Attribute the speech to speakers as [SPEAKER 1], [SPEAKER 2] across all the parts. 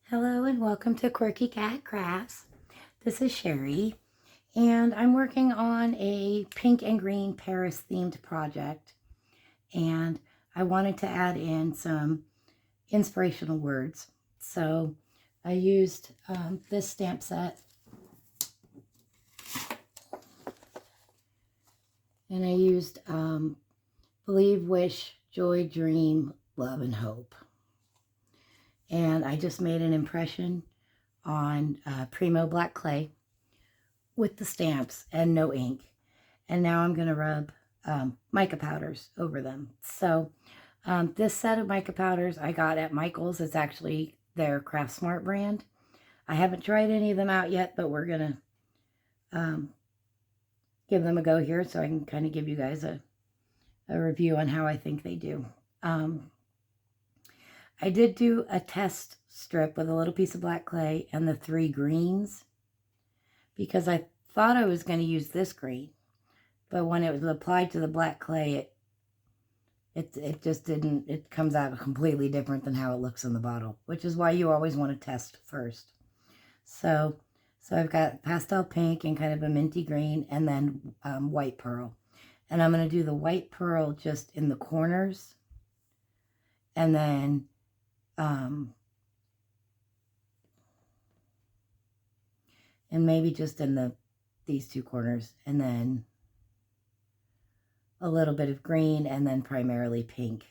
[SPEAKER 1] Hello and welcome to Quirky Cat Crafts. This is Sherry and I'm working on a pink and green Paris themed project, and I wanted to add in some inspirational words. So I used this stamp set, and I used Believe, Wish, Joy, Dream, Love, and Hope. And I just made an impression on Primo black clay with the stamps and no ink. And now I'm going to rub mica powders over them. So this set of mica powders I got at Michael's. It's actually their Craft Smart brand. I haven't tried any of them out yet, but we're going to give them a go here so I can kind of give you guys a review on how I think they do. I did do a test strip with a little piece of black clay and the 3 greens because I thought I was going to use this green, but when it was applied to the black clay, it just didn't, it comes out completely different than how it looks in the bottle, which is why you always want to test first. So I've got pastel pink and kind of a minty green, and then white pearl. And I'm going to do the white pearl just in the corners, and then and maybe just in these 2 corners, and then a little bit of green, and then primarily pink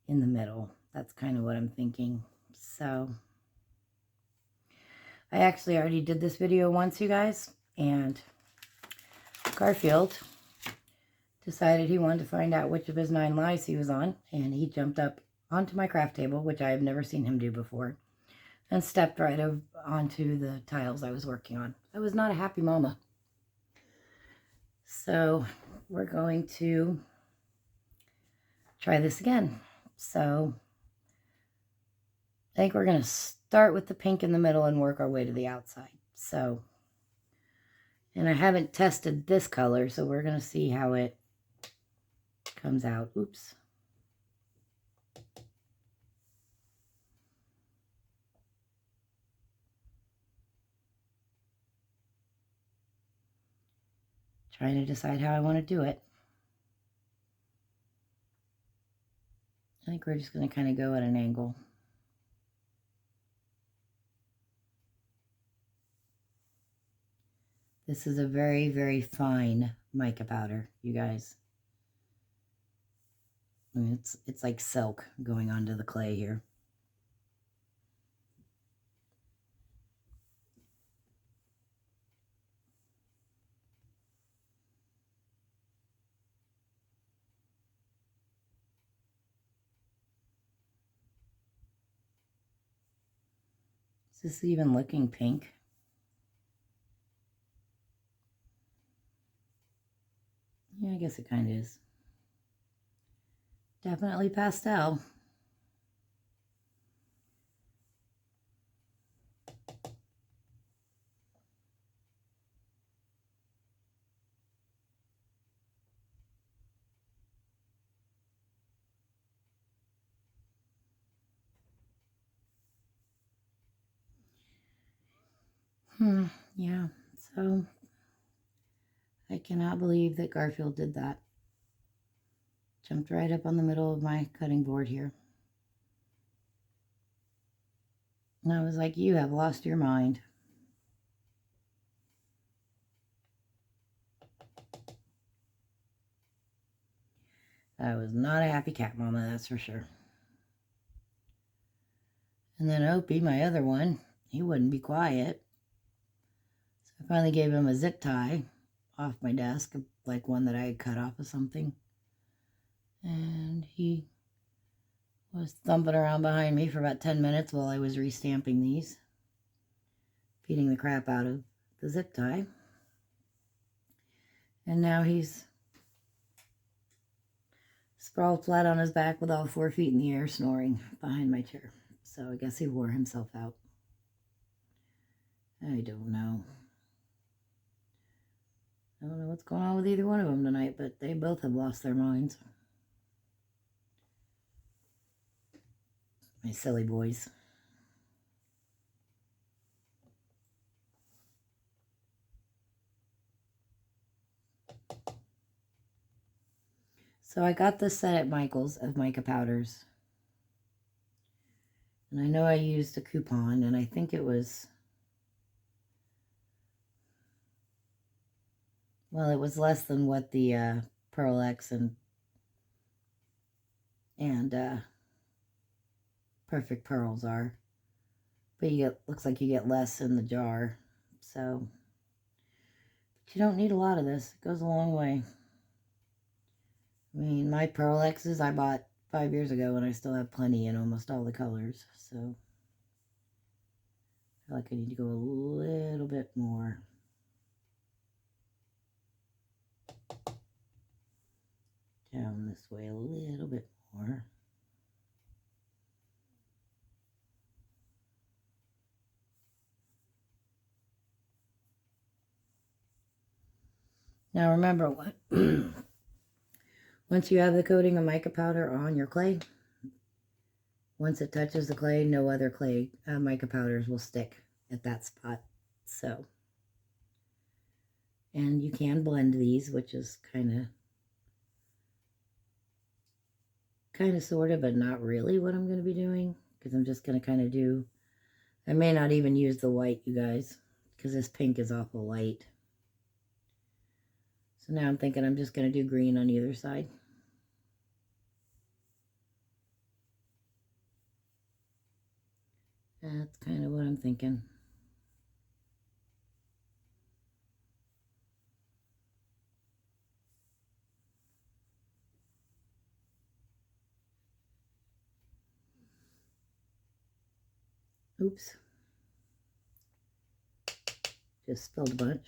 [SPEAKER 1] in the middle. That's kind of what I'm thinking. So I actually already did this video once, you guys, and Garfield decided he wanted to find out which of his 9 lives he was on, and he jumped up onto my craft table, which I have never seen him do before, and stepped right onto the tiles I was working on. I was not a happy mama. So we're going to try this again. So I think we're going to start with the pink in the middle and work our way to the outside. So, and I haven't tested this color, so we're going to see how it comes out. Oops. Trying to decide how I want to do it. I think we're just going to kind of go at an angle. This is a very, very fine mica powder, you guys. I mean, it's like silk going onto the clay here. Is this even looking pink? Yeah, I guess it kind of is. Definitely pastel. Yeah, so I cannot believe that Garfield did that. Jumped right up on the middle of my cutting board here. And I was like, you have lost your mind. I was not a happy cat mama, that's for sure. And then Opie, my other one, he wouldn't be quiet. So I finally gave him a zip tie off my desk, like one that I had cut off of something. And he was thumping around behind me for about 10 minutes while I was restamping these, beating the crap out of the zip tie. And now he's sprawled flat on his back with all 4 feet in the air, snoring behind my chair. So I guess he wore himself out. I don't know. I don't know what's going on with either one of them tonight, but they both have lost their minds. My silly boys. So I got this set at Michael's of mica powders. And I know I used a coupon, and I think it was, well, it was less than what the Pearl X and Perfect Pearls are. But looks like you get less in the jar. So, but you don't need a lot of this. It goes a long way. I mean, my Pearl X's I bought 5 years ago, and I still have plenty in almost all the colors. So, I feel like I need to go a little bit more. Down this way a little bit more. Now remember, what once you have the coating of mica powder on your clay, once it touches the clay, no other clay mica powders will stick at that spot. So, and you can blend these, which is kind of sort of, but not really what I'm going to be doing, because I'm just going to kind of do, I may not even use the white, you guys, because this pink is awful light. So now I'm thinking I'm just going to do green on either side. That's kind of what I'm thinking. Oops. Just spilled a bunch.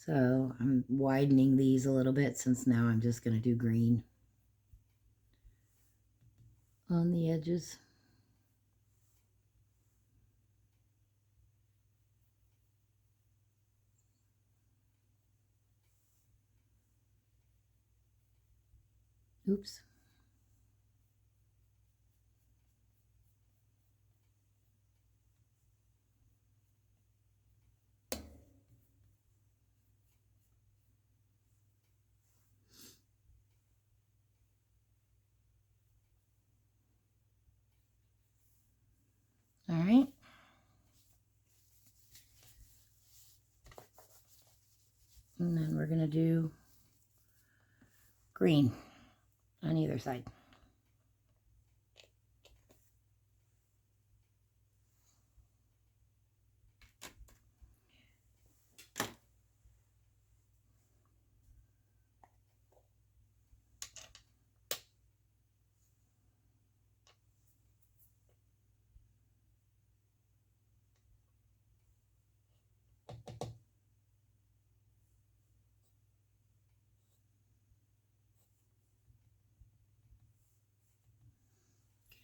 [SPEAKER 1] So I'm widening these a little bit, since now I'm just going to do green on the edges. Oops. All right. And then we're going to do green on either side.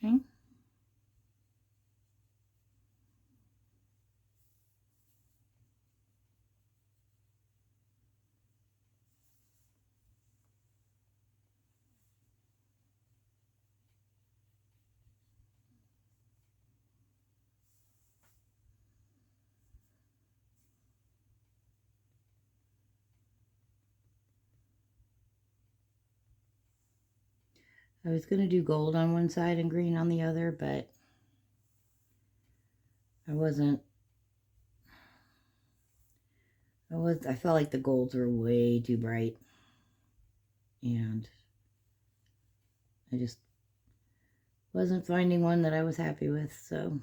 [SPEAKER 1] Okay. I was going to do gold on one side and green on the other, but I felt like the golds were way too bright, and I just wasn't finding one that I was happy with. So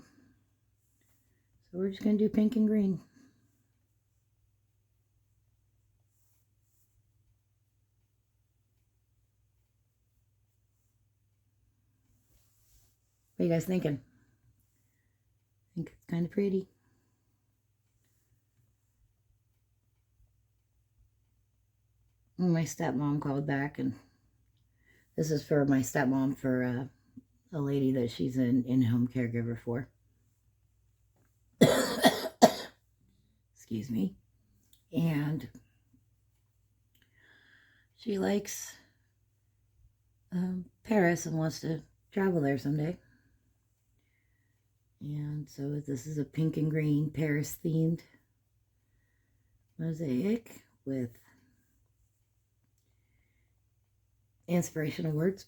[SPEAKER 1] we're just going to do pink and green. What are you guys thinking? I think it's kind of pretty. My stepmom called back, and this is for my stepmom, for a lady that she's an in-home caregiver for. Excuse me. And she likes Paris and wants to travel there someday. And so this is a pink and green Paris themed mosaic with inspirational words.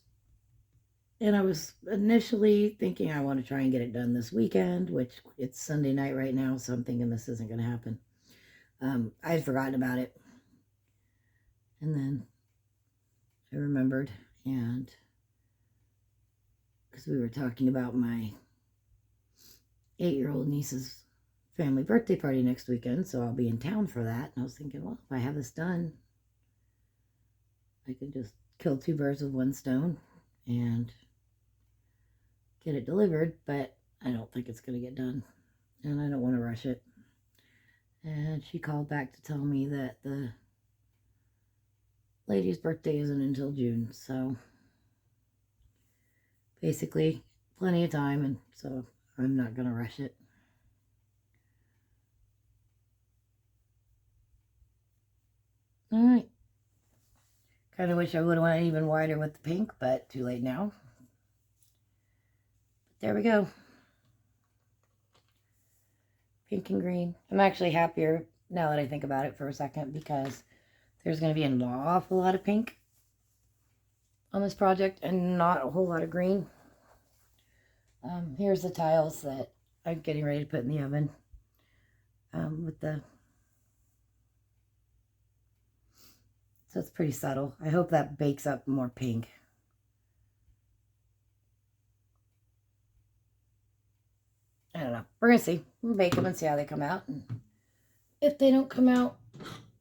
[SPEAKER 1] And I was initially thinking I want to try and get it done this weekend, which it's Sunday night right now, so I'm thinking this isn't going to happen. I'd forgotten about it. And then I remembered, and because we were talking about my 8-year-old niece's family birthday party next weekend, so I'll be in town for that. And I was thinking, well, if I have this done, I can just kill 2 birds with 1 stone and get it delivered, but I don't think it's going to get done, and I don't want to rush it. And she called back to tell me that the lady's birthday isn't until June, so basically plenty of time, and so I'm not going to rush it. Alright. Kind of wish I would have went even wider with the pink, but too late now. But there we go. Pink and green. I'm actually happier now that I think about it for a second, because there's going to be an awful lot of pink on this project and not a whole lot of green. Here's the tiles that I'm getting ready to put in the oven with the... So it's pretty subtle. I hope that bakes up more pink. I don't know. We're going to see. We'll bake them and see how they come out. And if they don't come out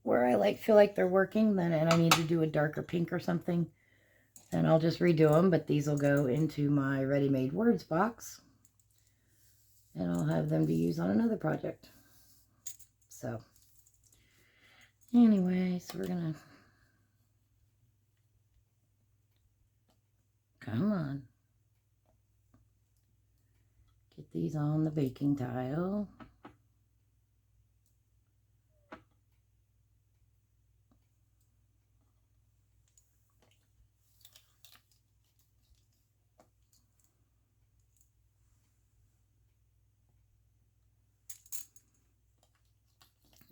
[SPEAKER 1] where I feel like they're working, then and I need to do a darker pink or something, then I'll just redo them. But these will go into my ready-made words box, and I'll have them to use on another project. So anyway, so we're going to... Come on. Get these on the baking tile.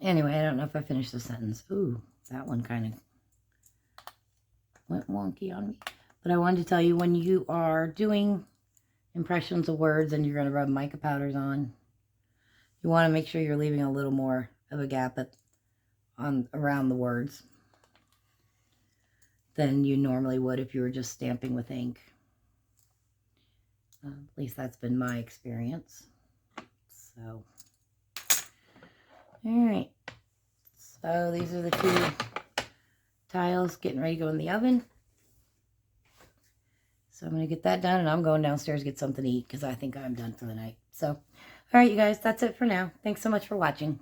[SPEAKER 1] Anyway, I don't know if I finished the sentence. Ooh, that one kind of went wonky on me. But I wanted to tell you, when you are doing impressions of words and you're going to rub mica powders on, you want to make sure you're leaving a little more of a gap around the words than you normally would if you were just stamping with ink. At least that's been my experience. So, all right. So these are the 2 tiles getting ready to go in the oven. So I'm going to get that done, and I'm going downstairs to get something to eat because I think I'm done for the night. So, all right, you guys, that's it for now. Thanks so much for watching.